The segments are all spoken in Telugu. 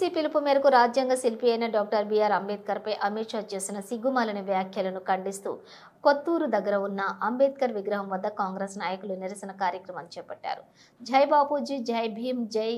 పీసీసీ పిలుపు మేరకు రాజ్యాంగ శిల్పి అయిన డాక్టర్ బిఆర్ అంబేద్కర్పై అమిత్ షా చేసిన సిగ్గుమాలిన వ్యాఖ్యలను ఖండిస్తూ కొత్తూరు దగ్గర ఉన్న అంబేద్కర్ విగ్రహం వద్ద కాంగ్రెస్ నాయకులు నిరసన కార్యక్రమం చేపట్టారు. జై బాపూజీ, జై భీమ్, జై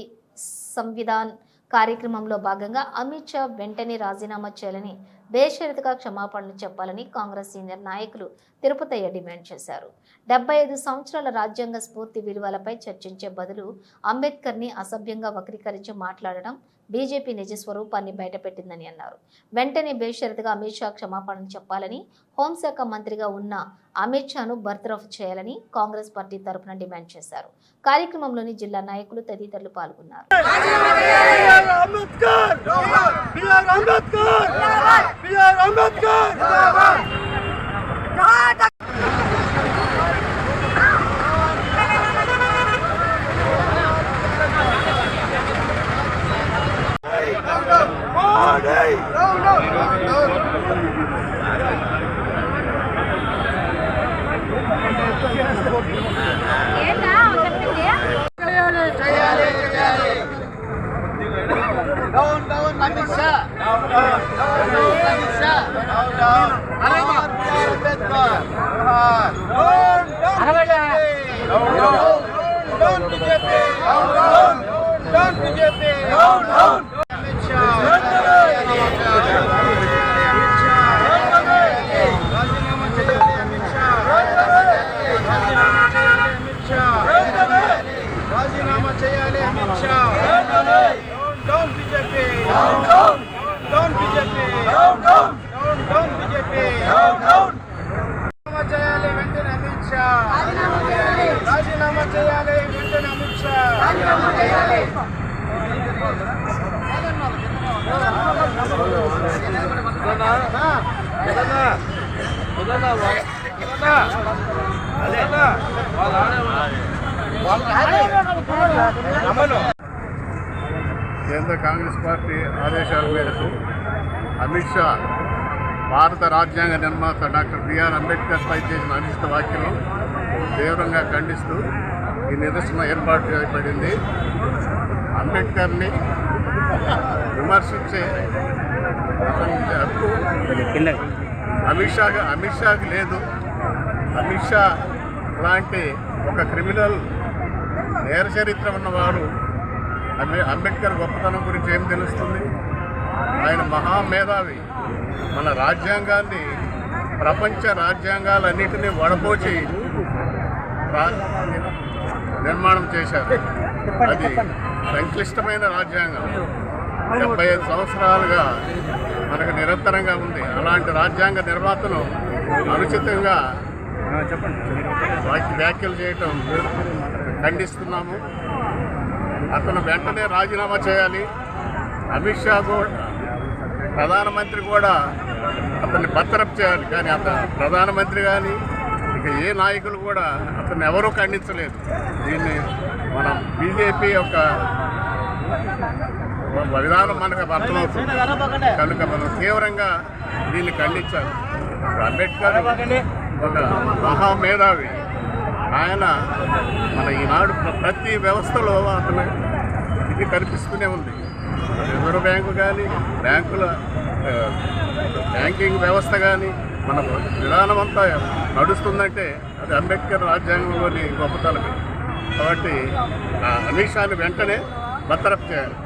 సంవిధాన్ కార్యక్రమంలో భాగంగా అమిత్ షా వెంటనే రాజీనామా చేయాలని, బేషరతుగా క్షమాపణలు చెప్పాలని కాంగ్రెస్ సీనియర్ నాయకులు తిరుపతయ్య డిమాండ్ చేశారు. 75 సంవత్సరాల రాజ్యాంగ స్ఫూర్తి విలువలపై చర్చించే బదులు అంబేద్కర్ని అసభ్యంగా వక్రీకరించి మాట్లాడడం బీజేపీ నిజ స్వరూపాన్ని బయటపెట్టిందని అన్నారు. వెంటనే బేషరతుగా అమిత్ షా క్షమాపణలు చెప్పాలని, హోంశాఖ మంత్రిగా ఉన్న అమిత్ షాను బర్తరఫ్ చేయాలని కాంగ్రెస్ పార్టీ తరఫున డిమాండ్ చేశారు. కార్యక్రమంలోని జిల్లా నాయకులు తదితరులు పాల్గొన్నారు. కేంద్ర కాంగ్రెస్ పార్టీ ఆదేశాల మేరకు అమిత్ షా భారత రాజ్యాంగ నిర్మాత డాక్టర్ బిఆర్ అంబేద్కర్పై చేసిన అనిష్ట వ్యాఖ్యలు తీవ్రంగా ఖండిస్తూ ఈ నిరసన ఏర్పాటు చేయబడింది. అంబేద్కర్ని విమర్శించే హక్కు అమిత్ షాకి లేదు. అమిత్ షా లాంటి ఒక క్రిమినల్ నేర చరిత్ర ఉన్నవాడు అంబేద్కర్ గొప్పతనం గురించి ఏం తెలుస్తుంది? ఆయన మహామేధావి. మన రాజ్యాంగాన్ని, ప్రపంచ రాజ్యాంగాలన్నింటినీ వడపోచి నిర్మాణం చేశారు. అది సంక్లిష్టమైన రాజ్యాంగం. 75 సంవత్సరాలుగా మనకు నిరంతరంగా ఉంది. అలాంటి రాజ్యాంగ నిర్మాతను అనుచితంగా వ్యాఖ్యలు చేయటం ఖండిస్తున్నాము. అతను వెంటనే రాజీనామా చేయాలి. అమిత్ షా కూడా, ప్రధానమంత్రి కూడా అతన్ని బర్తరఫ్ చేయాలి. కానీ ప్రధానమంత్రి కానీ ఇక ఏ నాయకులు కూడా అతన్ని ఎవరూ ఖండించలేదు. దీన్ని మనం బీజేపీ యొక్క విధానం మనకు అర్థమవుతుంది. కనుక మనం తీవ్రంగా దీన్ని ఖండించాలి. అంబేద్కర్ ఒక మహామేధావి. ఆయన మన ఈనాడు ప్రతి వ్యవస్థలో అతను ఇది కనిపిస్తూనే ఉంది. రిజర్వ్ బ్యాంకు కానీ, బ్యాంకింగ్ వ్యవస్థ కానీ, మన విధానం అంతా నడుస్తుందంటే అది అంబేద్కర్ రాజ్యాంగంలోని గొప్పతనమే. కాబట్టి అమిత్ షాని వెంటనే బర్తరఫ్ చేయాలి.